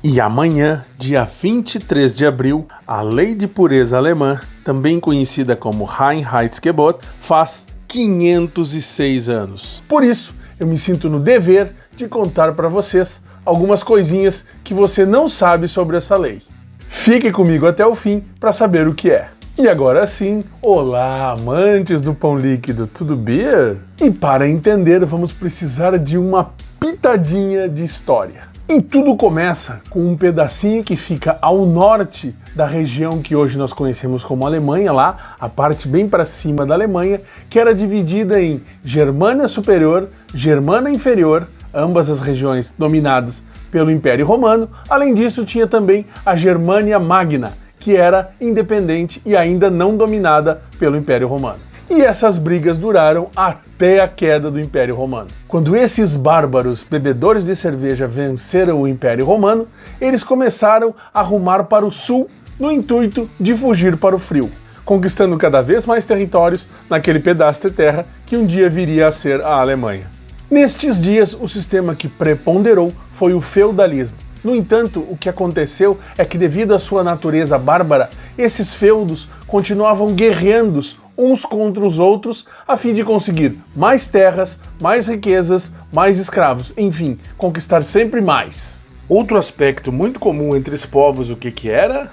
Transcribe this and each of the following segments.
E amanhã, dia 23 de abril, a Lei de Pureza Alemã, também conhecida como Reinheitsgebot, faz 506 anos. Por isso, eu me sinto no dever de contar para vocês algumas coisinhas que você não sabe sobre essa lei. Fique comigo até o fim para saber o que é. E agora sim, olá amantes do pão líquido, tudo bem? E para entender, vamos precisar de uma pitadinha de história. E tudo começa com um pedacinho que fica ao norte da região que hoje nós conhecemos como Alemanha, lá, a parte bem para cima da Alemanha, que era dividida em Germânia Superior, Germânia Inferior, ambas as regiões dominadas pelo Império Romano. Além disso, tinha também a Germânia Magna, que era independente e ainda não dominada pelo Império Romano. E essas brigas duraram até a queda do Império Romano. Quando esses bárbaros bebedores de cerveja venceram o Império Romano, eles começaram a rumar para o sul no intuito de fugir para o frio, conquistando cada vez mais territórios naquele pedaço de terra que um dia viria a ser a Alemanha. Nestes dias, o sistema que preponderou foi o feudalismo. No entanto, o que aconteceu é que, devido à sua natureza bárbara, esses feudos continuavam guerreando uns contra os outros a fim de conseguir mais terras, mais riquezas, mais escravos, enfim, conquistar sempre mais. Outro aspecto muito comum entre os povos, o que era?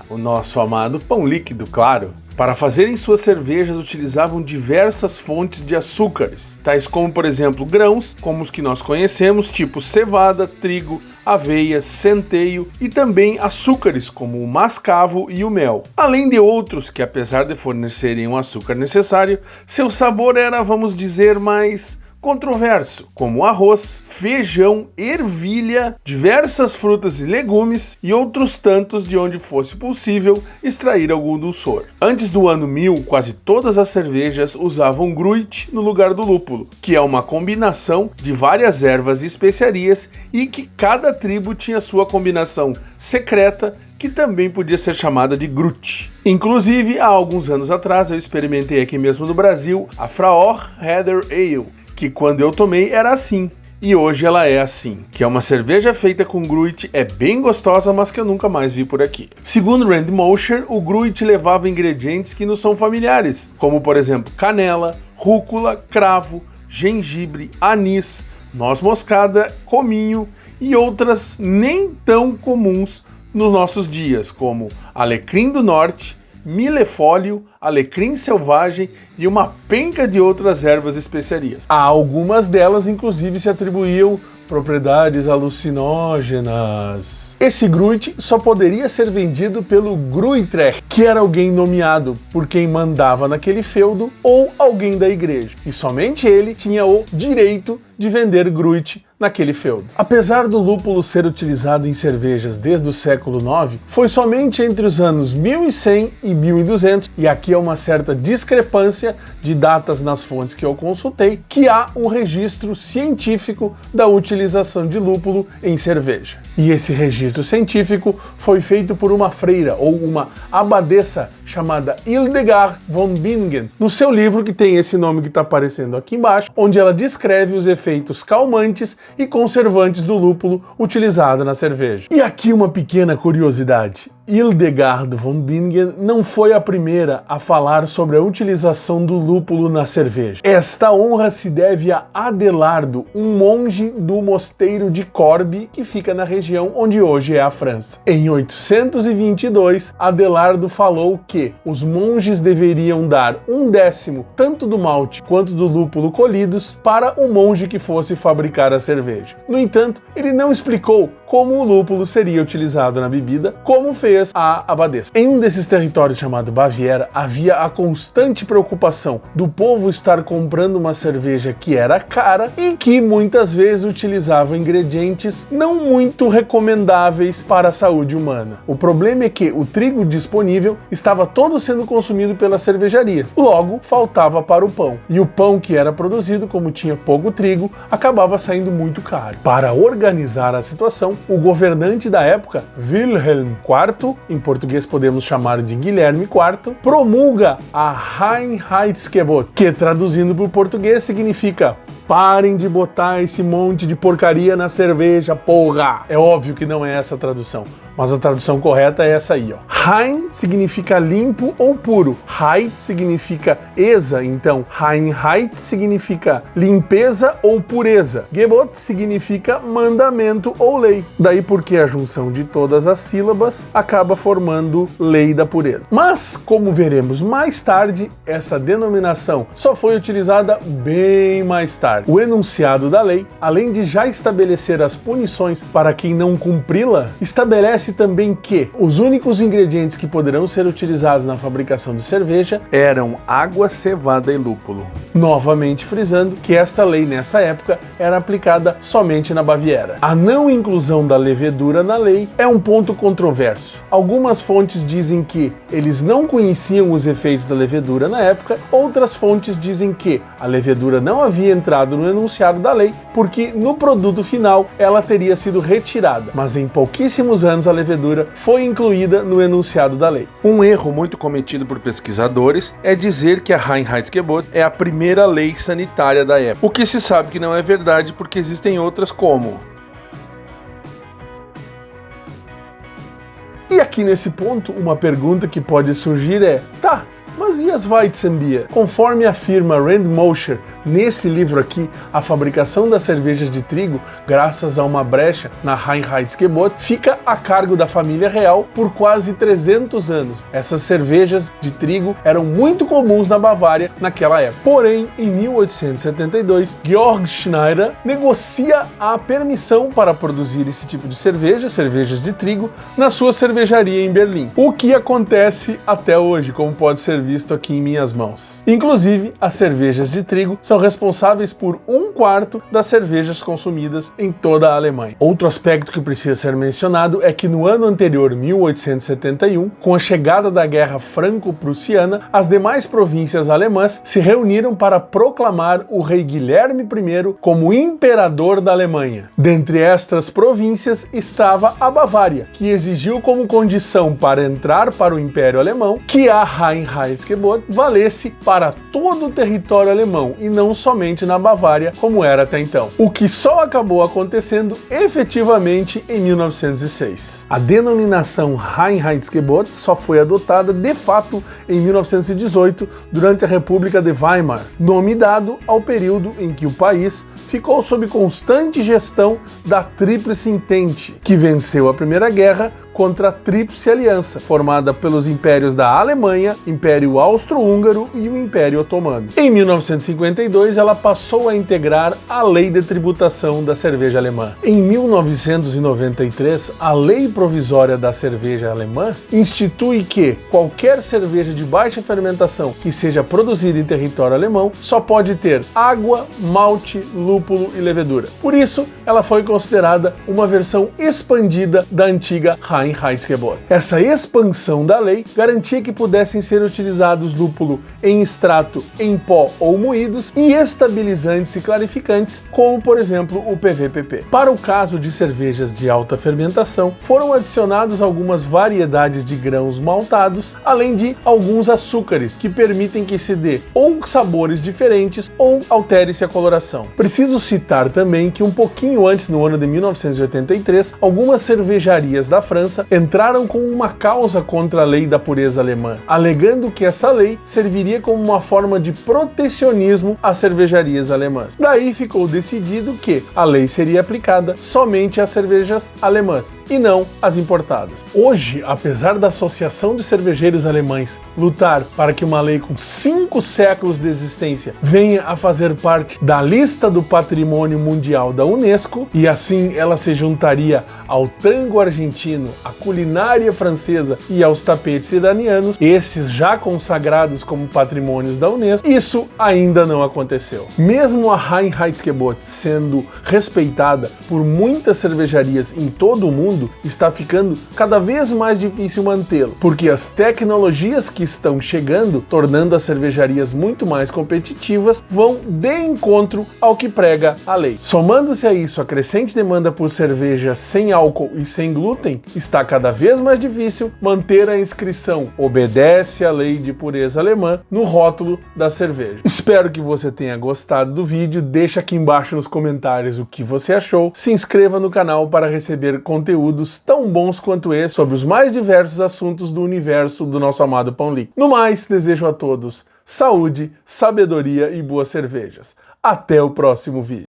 O nosso amado pão líquido, claro. Para fazerem suas cervejas utilizavam diversas fontes de açúcares, tais como, por exemplo, grãos, como os que nós conhecemos, tipo cevada, trigo, aveia, centeio, e também açúcares como o mascavo e o mel. Além de outros que, apesar de fornecerem o açúcar necessário, seu sabor era, vamos dizer, mais controverso, como arroz, feijão, ervilha, diversas frutas e legumes e outros tantos de onde fosse possível extrair algum dulçor. Antes do ano 1000, quase todas as cervejas usavam gruit no lugar do lúpulo, que é uma combinação de várias ervas e especiarias e que cada tribo tinha sua combinação secreta, que também podia ser chamada de Grut. Inclusive, há alguns anos atrás eu experimentei aqui mesmo no Brasil a Frauer Heather Ale, que quando eu tomei era assim, e hoje ela é assim, que é uma cerveja feita com gruit, é bem gostosa, mas que eu nunca mais vi por aqui. Segundo Rand Mosher, o gruit levava ingredientes que nos são familiares, como por exemplo canela, rúcula, cravo, gengibre, anis, noz moscada, cominho e outras nem tão comuns nos nossos dias, como alecrim do norte, milefólio, alecrim selvagem e uma penca de outras ervas e especiarias. Algumas delas, inclusive, se atribuíam propriedades alucinógenas. Esse gruit só poderia ser vendido pelo Gruitrecht, que era alguém nomeado por quem mandava naquele feudo ou alguém da igreja. E somente ele tinha o direito de vender gruit naquele feudo. Apesar do lúpulo ser utilizado em cervejas desde o século IX, foi somente entre os anos 1100 e 1200, e aqui há uma certa discrepância de datas nas fontes que eu consultei, que há um registro científico da utilização de lúpulo em cerveja. E esse registro científico foi feito por uma freira ou uma abadesa chamada Hildegard von Bingen, no seu livro que tem esse nome que está aparecendo aqui embaixo, onde ela descreve os efeitos calmantes e conservantes do lúpulo utilizado na cerveja. E aqui uma pequena curiosidade. Hildegard von Bingen não foi a primeira a falar sobre a utilização do lúpulo na cerveja. Esta honra se deve a Adelardo, um monge do mosteiro de Corbe, que fica na região onde hoje é a França. Em 822, Adelardo falou que os monges deveriam dar 1/10 tanto do malte quanto do lúpulo colhidos para o monge que fosse fabricar a cerveja. No entanto, ele não explicou como o lúpulo seria utilizado na bebida, como fez a abadesa. Em um desses territórios chamado Baviera, havia a constante preocupação do povo estar comprando uma cerveja que era cara e que muitas vezes utilizava ingredientes não muito recomendáveis para a saúde humana. O problema é que o trigo disponível estava todo sendo consumido pelas cervejarias, logo faltava para o pão. E o pão que era produzido, como tinha pouco trigo, acabava saindo muito caro. Para organizar a situação, o governante da época, Wilhelm IV, em português podemos chamar de Guilherme IV, promulga a Reinheitsgebot, que traduzindo para o português significa parem de botar esse monte de porcaria na cerveja, porra! É óbvio que não é essa a tradução, mas a tradução correta é essa aí, ó. Rein significa limpo ou puro. Heit significa esa, então Reinheit significa limpeza ou pureza. Gebot significa mandamento ou lei. Daí porque a junção de todas as sílabas acaba formando lei da pureza. Mas, como veremos mais tarde, essa denominação só foi utilizada bem mais tarde. O enunciado da lei, além de já estabelecer as punições para quem não cumpri-la, estabelece também que os únicos ingredientes que poderão ser utilizados na fabricação de cerveja eram água, cevada e lúpulo. Novamente frisando que esta lei nessa época era aplicada somente na Baviera. A não inclusão da levedura na lei é um ponto controverso. Algumas fontes dizem que eles não conheciam os efeitos da levedura na época, outras fontes dizem que a levedura não havia entrado no enunciado da lei porque no produto final ela teria sido retirada, mas em pouquíssimos anos a levedura foi incluída no enunciado da lei. Um erro muito cometido por pesquisadores é dizer que a Reinheitsgebot é a primeira lei sanitária da época, o que se sabe que não é verdade porque existem outras como. E aqui nesse ponto, uma pergunta que pode surgir é: tá, mas e as Weizenbier? Conforme afirma Rand Mosher nesse livro aqui, a fabricação das cervejas de trigo, graças a uma brecha na Reinheitsgebot, fica a cargo da família real por quase 300 anos. Essas cervejas de trigo eram muito comuns na Bavária naquela época. Porém, em 1872, Georg Schneider negocia a permissão para produzir esse tipo de cerveja, cervejas de trigo, na sua cervejaria em Berlim. O que acontece até hoje, como pode ser visto aqui em minhas mãos. Inclusive, as cervejas de trigo são responsáveis por 1/4 das cervejas consumidas em toda a Alemanha. Outro aspecto que precisa ser mencionado é que no ano anterior, 1871, com a chegada da Guerra Franco-Prussiana, as demais províncias alemãs se reuniram para proclamar o rei Guilherme I como imperador da Alemanha. Dentre estas províncias estava a Bavária, que exigiu como condição para entrar para o Império Alemão que a Reinheitsgebot valesse para todo o território alemão e não somente na Bavária, como era até então. O que só acabou acontecendo efetivamente em 1906. A denominação Reinheitsgebot só foi adotada de fato em 1918, durante a República de Weimar, nome dado ao período em que o país ficou sob constante gestão da Tríplice Entente, que venceu a Primeira Guerra contra a Tríplice Aliança, formada pelos impérios da Alemanha, Império Austro-Húngaro e o Império Otomano. Em 1952, ela passou a integrar a Lei de Tributação da Cerveja Alemã. Em 1993, a Lei Provisória da Cerveja Alemã institui que qualquer cerveja de baixa fermentação que seja produzida em território alemão só pode ter água, malte, lúpulo e levedura. Por isso, ela foi considerada uma versão expandida da antiga Reinheitsgebot. Essa expansão da lei garantia que pudessem ser utilizados lúpulo em extrato, em pó ou moídos e estabilizantes e clarificantes, como por exemplo o PVPP. Para o caso de cervejas de alta fermentação, foram adicionados algumas variedades de grãos maltados, além de alguns açúcares que permitem que se dê ou sabores diferentes ou altere-se a coloração. Preciso citar também que um pouquinho antes, no ano de 1983, algumas cervejarias da França entraram com uma causa contra a lei da pureza alemã, alegando que essa lei serviria como uma forma de protecionismo às cervejarias alemãs. Daí ficou decidido que a lei seria aplicada somente às cervejas alemãs e não às importadas. Hoje, apesar da Associação de Cervejeiros Alemães lutar para que uma lei com 5 séculos de existência venha a fazer parte da lista do Patrimônio Mundial da Unesco, e assim ela se juntaria ao tango argentino, à culinária francesa e aos tapetes iranianos, esses já consagrados como patrimônios da Unesco, isso ainda não aconteceu. Mesmo a Reinheitsgebot sendo respeitada por muitas cervejarias em todo o mundo, está ficando cada vez mais difícil mantê-lo, porque as tecnologias que estão chegando, tornando as cervejarias muito mais competitivas, vão de encontro ao que prega a lei. Somando-se a isso a crescente demanda por cervejas sem álcool e sem glúten, está cada vez mais difícil manter a inscrição "Obedece à Lei de Pureza Alemã" no rótulo da cerveja. Espero que você tenha gostado do vídeo, deixa aqui embaixo nos comentários o que você achou, se inscreva no canal para receber conteúdos tão bons quanto esse sobre os mais diversos assuntos do universo do nosso amado pão líquido. No mais, desejo a todos saúde, sabedoria e boas cervejas. Até o próximo vídeo.